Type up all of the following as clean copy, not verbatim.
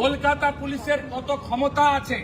কলকাতা পুলিশের কত ক্ষমতা আছে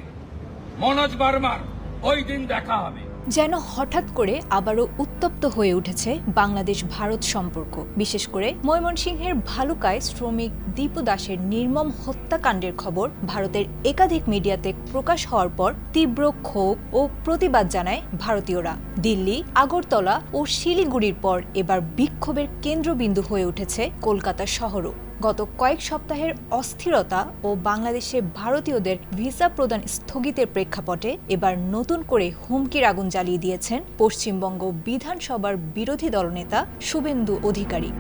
মনোজ বার্মার ওই দিন দেখা হবে। যেন হঠাৎ করে আবারও উত্তপ্ত হয়ে উঠেছে বাংলাদেশ ভারত সম্পর্ক। বিশেষ করে ময়মনসিংহের ভালুকায় শ্রমিক দীপু দাসের নির্মম হত্যাকাণ্ডের খবর ভারতের একাধিক মিডিয়াতে প্রকাশ হওয়ার পর তীব্র ক্ষোভ ও প্রতিবাদ জানায় ভারতীয়রা। দিল্লি, আগরতলা ও শিলিগুড়ির পর এবার বিক্ষোভের কেন্দ্রবিন্দু হয়ে উঠেছে কলকাতা শহরও। গত কয়েক সপ্তাহের অস্থিরতা ও বাংলাদেশে ভারতীয়দের ভিসা প্রদান স্থগিতের প্রেক্ষাপটে এবার নতুন করে হুমকির আগুন জ্বালিয়ে দিয়েছেন পশ্চিমবঙ্গ বিধানসভার বিরোধী দলনেতা শুভেন্দু অধিকারী।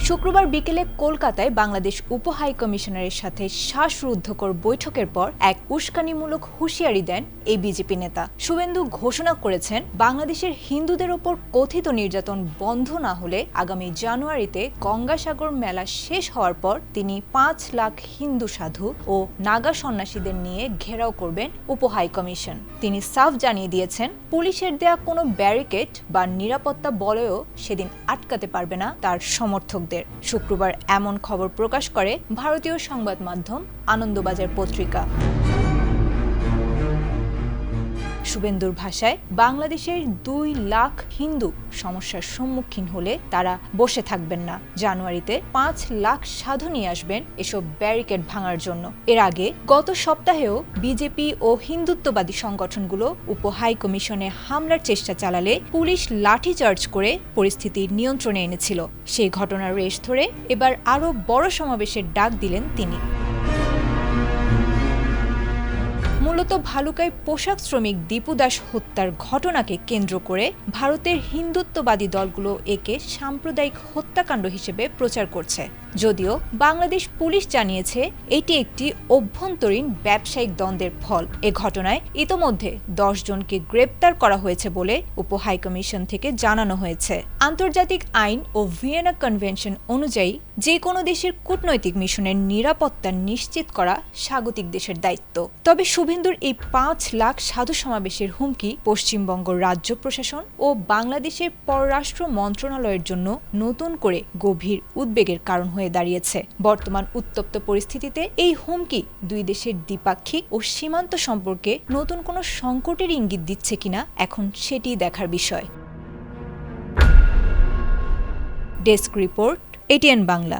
শুক্রবার বিকেলে কলকাতায় বাংলাদেশ উপহাইকমিশনারের সাথে শ্বাসরুদ্ধকর বৈঠকের পর এক উস্কানিমূলক হুঁশিয়ারি দেন এই বিজেপি নেতা। শুভেন্দু ঘোষণা করেছেন, বাংলাদেশের হিন্দুদের ওপর কথিত নির্যাতন বন্ধ না হলে আগামী জানুয়ারিতে গঙ্গাসাগর মেলা শেষ হওয়ার পর তিনি 5 লাখ হিন্দু সাধু ও নাগা সন্ন্যাসীদের নিয়ে ঘেরাও করবেন উপহাইকমিশন। তিনি সাফ জানিয়ে দিয়েছেন, পুলিশের দেয়া কোনো ব্যারিকেড বা নিরাপত্তা বলয়ও সেদিন আটকাতে পারবে না তার সমর্থকদের। শুক্রবার এমন খবর প্রকাশ করে ভারতীয় সংবাদ মাধ্যম আনন্দবাজার পত্রিকা। শুভেন্দুর ভাষায়, বাংলাদেশের 2 লাখ হিন্দু সমস্যার সম্মুখীন হলে তারা বসে থাকবেন না। জানুয়ারিতে 5 লাখ সাধু নিয়ে আসবেন এসব ব্যারিকেড ভাঙার জন্য। এর আগে গত সপ্তাহেও বিজেপি ও হিন্দুত্ববাদী সংগঠনগুলো উপহাইকমিশনে হামলার চেষ্টা চালালে পুলিশ লাঠিচার্জ করে পরিস্থিতি নিয়ন্ত্রণে এনেছিল। সেই ঘটনার রেশ ধরে এবার আরও বড় সমাবেশের ডাক দিলেন তিনি। মূলত ভালুকায় পোশাক শ্রমিক দীপু দাস হত্যার ঘটনাকে কেন্দ্র করে ভারতের হিন্দুত্ববাদী দলগুলো একে সাম্প্রদায়িক হত্যাকাণ্ড হিসেবে প্রচার করছে। যদিও বাংলাদেশ পুলিশ জানিয়েছে এটি একটি অভ্যন্তরীণ ব্যবসায়িক দ্বন্দ্বের ফল। এ ঘটনায় ইতোমধ্যে 10 জনকে গ্রেপ্তার করা হয়েছে বলে উপহাইকমিশন থেকে জানানো হয়েছে। আন্তর্জাতিক আইন ও ভিয়েনা কনভেনশন অনুযায়ী যে কোনো দেশের কূটনৈতিক মিশনের নিরাপত্তা নিশ্চিত করা স্বাগতিক দেশের দায়িত্ব। তবে শুভেন্দুর এই 5 লাখ সাধু সমাবেশের হুমকি পশ্চিমবঙ্গ রাজ্য প্রশাসন ও বাংলাদেশের পররাষ্ট্র মন্ত্রণালয়ের জন্য নতুন করে গভীর উদ্বেগের কারণ হয়ে দাঁড়িয়েছে। বর্তমান উত্তপ্ত পরিস্থিতিতে এই হুমকি দুই দেশের দ্বিপাক্ষিক ও সীমান্ত সম্পর্কে নতুন কোনো সংকটের ইঙ্গিত দিচ্ছে কিনা এখন সেটি দেখার বিষয়। Desk report, ATN Bangla.